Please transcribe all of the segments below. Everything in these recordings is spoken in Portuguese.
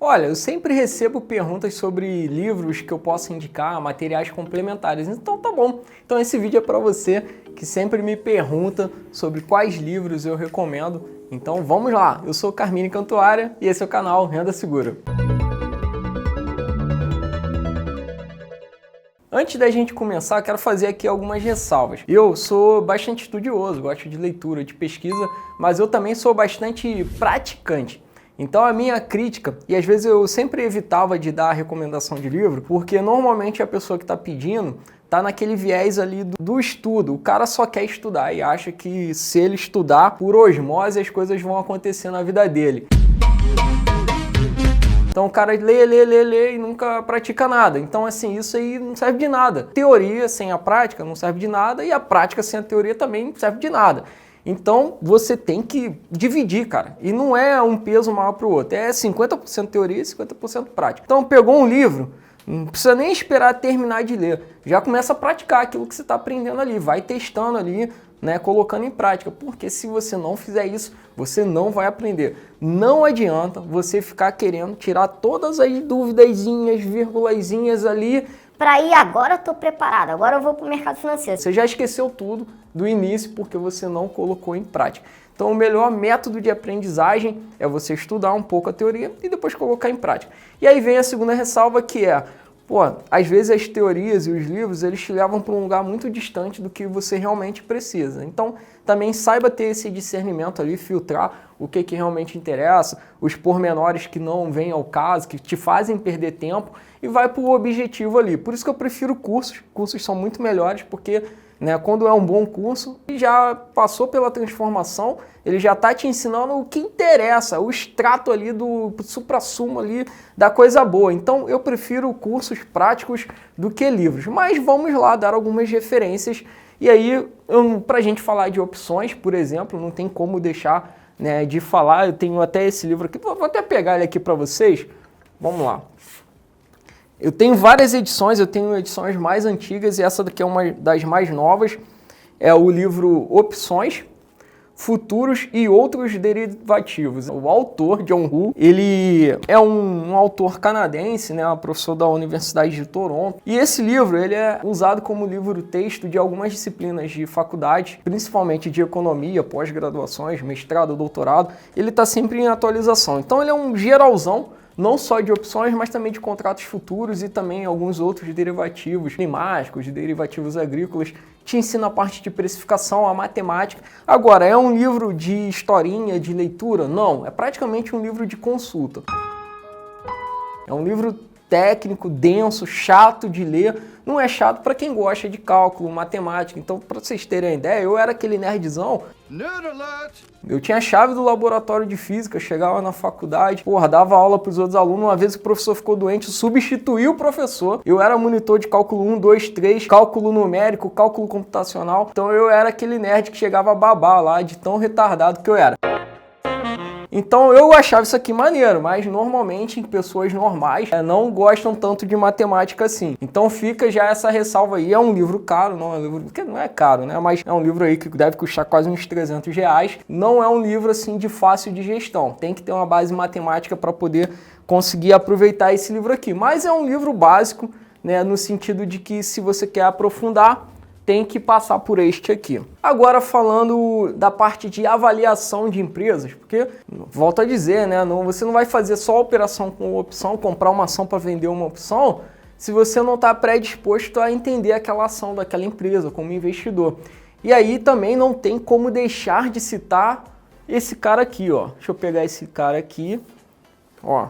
Olha, eu sempre recebo perguntas sobre livros que eu posso indicar, materiais complementares, então tá bom. Então esse vídeo é para você que sempre me pergunta sobre quais livros eu recomendo. Então vamos lá, eu sou Carmine Cantuária e esse é o canal Renda Segura. Antes da gente começar, quero fazer aqui algumas ressalvas. Eu sou bastante estudioso, gosto de leitura, de pesquisa, mas eu também sou bastante praticante. Então a minha crítica, e às vezes eu sempre evitava de dar recomendação de livro, porque normalmente a pessoa que está pedindo está naquele viés ali do estudo. O cara só quer estudar e acha que se ele estudar por osmose as coisas vão acontecer na vida dele. Então o cara lê e nunca pratica nada. Então assim, isso aí não serve de nada. Teoria sem a prática não serve de nada e a prática sem a teoria também não serve de nada. Então você tem que dividir, cara. E não é um peso maior para o outro. É 50% teoria e 50% prática. Então pegou um livro, não precisa nem esperar terminar de ler. Já começa a praticar aquilo que você está aprendendo ali. Vai testando ali, né, colocando em prática. Porque se você não fizer isso, você não vai aprender. Não adianta você ficar querendo tirar todas as duvidazinhas, virgulazinhas ali. Para ir agora eu estou preparado, agora eu vou para o mercado financeiro. Você já esqueceu tudo do início porque você não colocou em prática. Então o melhor método de aprendizagem é você estudar um pouco a teoria e depois colocar em prática. E aí vem a segunda ressalva que é, às vezes as teorias e os livros eles te levam para um lugar muito distante do que você realmente precisa. Então também saiba ter esse discernimento ali, filtrar o que realmente interessa, os pormenores que não vêm ao caso, que te fazem perder tempo e vai para o objetivo ali. Por isso que eu prefiro cursos. Cursos são muito melhores porque, né, quando é um bom curso e já passou pela transformação, ele já está te ensinando o que interessa, o extrato ali do suprassumo ali da coisa boa. Então eu prefiro cursos práticos do que livros. Mas vamos lá dar algumas referências. E aí, para a gente falar de opções, por exemplo, não tem como deixar, né, de falar. Eu tenho até esse livro aqui, vou até pegar ele aqui para vocês. Vamos lá. Eu tenho várias edições, eu tenho edições mais antigas e essa daqui é uma das mais novas. É o livro Opções, Futuros e Outros Derivativos. O autor, John Hu, ele é um autor canadense, né, um professor da Universidade de Toronto. E esse livro ele é usado como livro-texto de algumas disciplinas de faculdade, principalmente de economia, pós-graduações, mestrado, doutorado. Ele está sempre em atualização. Então ele é um geralzão, não só de opções, mas também de contratos futuros e também alguns outros derivativos climáticos, derivativos agrícolas. Te ensina a parte de precificação, a matemática. Agora, é um livro de historinha, de leitura? Não, é praticamente um livro de consulta. É um livro técnico, denso, chato de ler. Não é chato para quem gosta de cálculo, matemática. Então, para vocês terem a ideia, eu era aquele nerdzão. Nerd alert! Eu tinha a chave do laboratório de física, chegava na faculdade, dava aula para os outros alunos. Uma vez que o professor ficou doente, eu substituí o professor. Eu era monitor de cálculo 1, 2, 3, cálculo numérico, cálculo computacional. Então eu era aquele nerd que chegava a babar lá, de tão retardado que eu era. Então eu achava isso aqui maneiro, mas normalmente pessoas normais não gostam tanto de matemática assim. Então fica já essa ressalva aí. É um livro caro, não é um livro que não é caro, né? Mas é um livro aí que deve custar quase uns R$300. Não é um livro assim de fácil de gestão. Tem que ter uma base matemática para poder conseguir aproveitar esse livro aqui. Mas é um livro básico, né? No sentido de que se você quer aprofundar, tem que passar por este aqui. Agora falando da parte de avaliação de empresas, porque, volto a dizer, né, você não vai fazer só operação com opção, comprar uma ação para vender uma opção, se você não está predisposto a entender aquela ação daquela empresa como investidor. E aí também não tem como deixar de citar esse cara aqui, ó. Deixa eu pegar esse cara aqui, ó.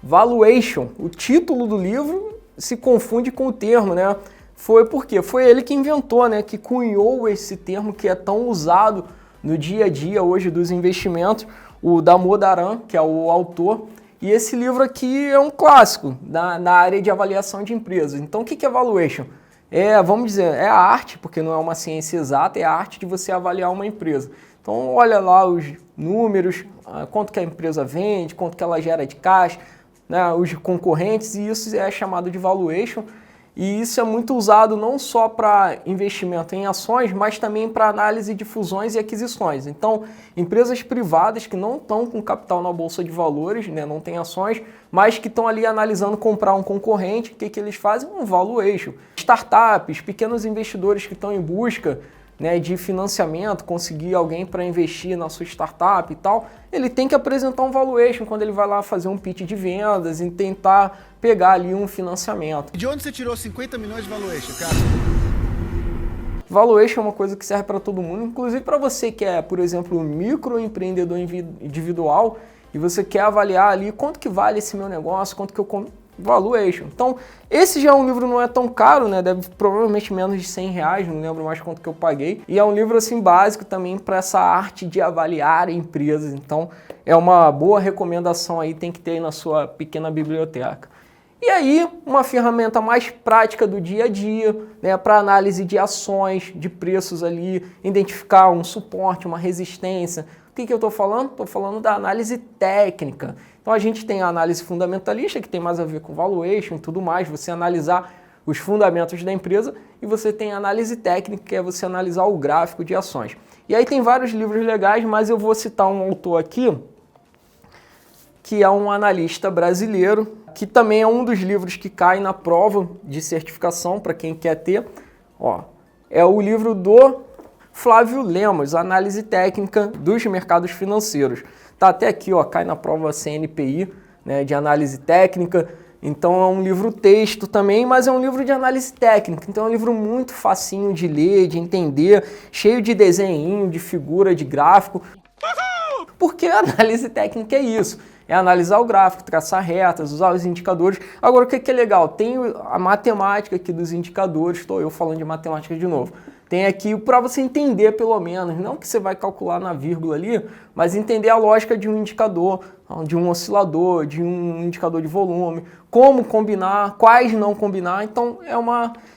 Valuation. O título do livro se confunde com o termo, né? Foi porque foi ele que inventou, né, que cunhou esse termo que é tão usado no dia a dia hoje dos investimentos, o Damodaran, que é o autor. E esse livro aqui é um clássico na área de avaliação de empresas. Então o que é valuation? Vamos dizer, é a arte, porque não é uma ciência exata, é a arte de você avaliar uma empresa. Então olha lá os números, quanto que a empresa vende, quanto que ela gera de caixa, né, os concorrentes, e isso é chamado de valuation. E isso é muito usado não só para investimento em ações, mas também para análise de fusões e aquisições. Então, empresas privadas que não estão com capital na bolsa de valores, né, não têm ações, mas que estão ali analisando comprar um concorrente, o que eles fazem? Um valuation. Startups, pequenos investidores que estão em busca, né, de financiamento, conseguir alguém para investir na sua startup e tal, ele tem que apresentar um valuation quando ele vai lá fazer um pitch de vendas e tentar pegar ali um financiamento. De onde você tirou 50 milhões de valuation, cara? Valuation é uma coisa que serve para todo mundo, inclusive para você que é, por exemplo, um microempreendedor individual e você quer avaliar ali quanto que vale esse meu negócio, quanto que eu valuation. Então, esse já é um livro, não é tão caro, né? Deve provavelmente menos de R$100, não lembro mais quanto que eu paguei. E é um livro assim básico também para essa arte de avaliar empresas. Então, é uma boa recomendação aí, tem que ter aí na sua pequena biblioteca. E aí, uma ferramenta mais prática do dia a dia, né, para análise de ações, de preços ali, identificar um suporte, uma resistência. O que eu estou falando? Estou falando da análise técnica. Então a gente tem a análise fundamentalista, que tem mais a ver com valuation e tudo mais, você analisar os fundamentos da empresa, e você tem a análise técnica, que é você analisar o gráfico de ações. E aí tem vários livros legais, mas eu vou citar um autor aqui, que é um analista brasileiro, que também é um dos livros que cai na prova de certificação, para quem quer ter. Ó, é o livro do Flávio Lemos, Análise Técnica dos Mercados Financeiros. Tá até aqui, ó, cai na prova CNPI, né, de análise técnica. Então é um livro texto também, mas é um livro de análise técnica. Então é um livro muito facinho de ler, de entender, cheio de desenho, de figura, de gráfico. Porque a análise técnica é isso. É analisar o gráfico, traçar retas, usar os indicadores. Agora, o que é legal? Tem a matemática aqui dos indicadores. Estou eu falando de matemática de novo. Tem aqui para você entender pelo menos, não que você vai calcular na vírgula ali, mas entender a lógica de um indicador, de um oscilador, de um indicador de volume, como combinar, quais não combinar. Então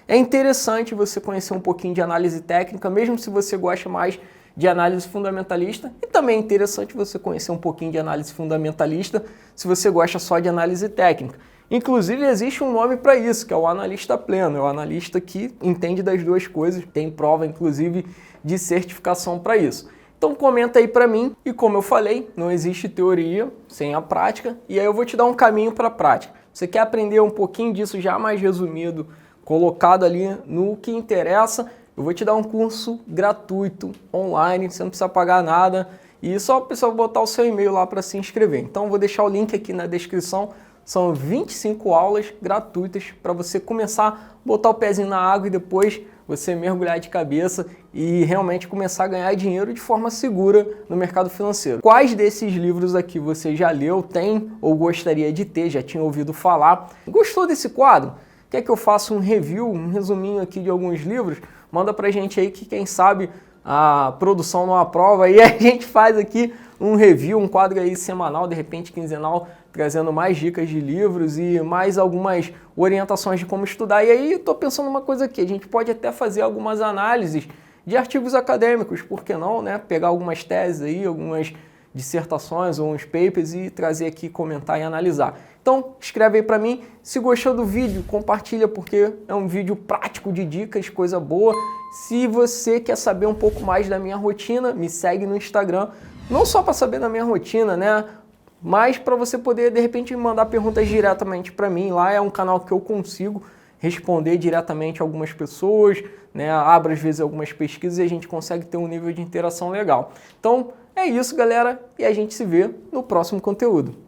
é interessante você conhecer um pouquinho de análise técnica, mesmo se você gosta mais de análise fundamentalista, e também é interessante você conhecer um pouquinho de análise fundamentalista se você gosta só de análise técnica. Inclusive, existe um nome para isso, que é o analista pleno, é o analista que entende das duas coisas, tem prova, inclusive, de certificação para isso. Então comenta aí para mim, e como eu falei, não existe teoria sem a prática, e aí eu vou te dar um caminho para a prática. Você quer aprender um pouquinho disso já mais resumido, colocado ali no que interessa, eu vou te dar um curso gratuito, online, você não precisa pagar nada, e só o pessoal botar o seu e-mail lá para se inscrever. Então eu vou deixar o link aqui na descrição. São 25 aulas gratuitas para você começar a botar o pezinho na água e depois você mergulhar de cabeça e realmente começar a ganhar dinheiro de forma segura no mercado financeiro. Quais desses livros aqui você já leu, tem ou gostaria de ter, já tinha ouvido falar? Gostou desse quadro? Quer que eu faça um review, um resuminho aqui de alguns livros? Manda pra gente aí que quem sabe a produção não aprova e a gente faz aqui um review, um quadro aí semanal, de repente quinzenal, trazendo mais dicas de livros e mais algumas orientações de como estudar. E aí eu estou pensando uma coisa aqui, a gente pode até fazer algumas análises de artigos acadêmicos, por que não, né? Pegar algumas teses aí, algumas dissertações ou uns papers e trazer aqui, comentar e analisar. Então, escreve aí para mim. Se gostou do vídeo, compartilha, porque é um vídeo prático de dicas, coisa boa. Se você quer saber um pouco mais da minha rotina, me segue no Instagram. Não só para saber da minha rotina, né? Mas para você poder, de repente, mandar perguntas diretamente para mim. Lá é um canal que eu consigo responder diretamente a algumas pessoas, né? Abro às vezes algumas pesquisas e a gente consegue ter um nível de interação legal. Então, é isso, galera, e a gente se vê no próximo conteúdo.